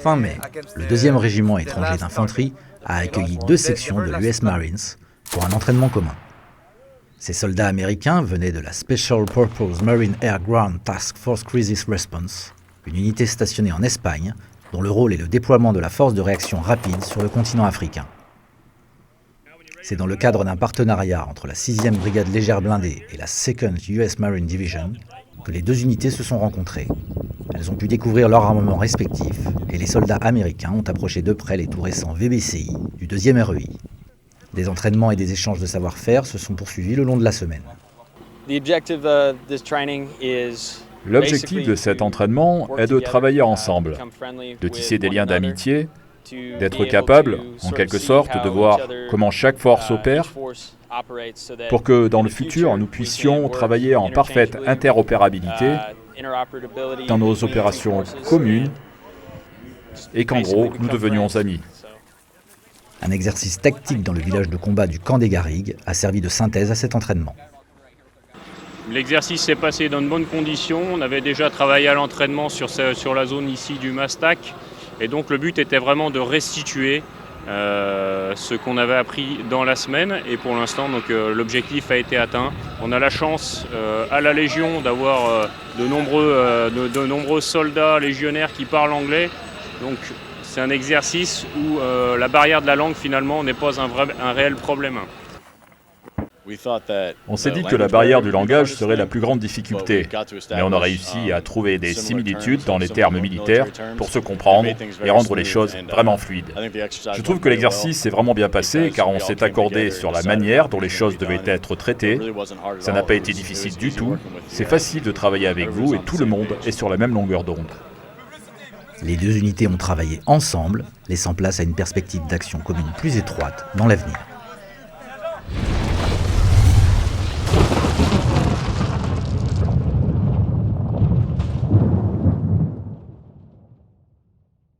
Fin mai, le 2e régiment étranger d'infanterie a accueilli 2 sections de l'US Marines pour un entraînement commun. Ces soldats américains venaient de la Special Purpose Marine Air Ground Task Force Crisis Response, une unité stationnée en Espagne, dont le rôle est le déploiement de la force de réaction rapide sur le continent africain. C'est dans le cadre d'un partenariat entre la 6e brigade légère blindée et la 2nd US Marine Division que les 2 unités se sont rencontrées. Elles ont pu découvrir leur armement respectif et les soldats américains ont approché de près les tout récents VBCI du 2e REI. Des entraînements et des échanges de savoir-faire se sont poursuivis le long de la semaine. L'objectif de cet entraînement est de travailler ensemble, de tisser des liens d'amitié, d'être capable, en quelque sorte, de voir comment chaque force opère, pour que dans le futur, nous puissions travailler en parfaite interopérabilité dans nos opérations communes et qu'en gros, nous devenions amis. Un exercice tactique dans le village de combat du Camp des Garrigues a servi de synthèse à cet entraînement. L'exercice s'est passé dans de bonnes conditions. On avait déjà travaillé à l'entraînement sur la zone ici du Mastac. Et donc le but était vraiment de restituer ce qu'on avait appris dans la semaine. Et pour l'instant, l'objectif a été atteint. On a la chance à la Légion d'avoir de nombreux soldats légionnaires qui parlent anglais. Donc c'est un exercice où la barrière de la langue finalement n'est pas un réel problème. On s'est dit que la barrière du langage serait la plus grande difficulté, mais on a réussi à trouver des similitudes dans les termes militaires pour se comprendre et rendre les choses vraiment fluides. Je trouve que l'exercice s'est vraiment bien passé car on s'est accordé sur la manière dont les choses devaient être traitées. Ça n'a pas été difficile du tout, c'est facile de travailler avec vous et tout le monde est sur la même longueur d'onde. Les 2 unités ont travaillé ensemble, laissant place à une perspective d'action commune plus étroite dans l'avenir.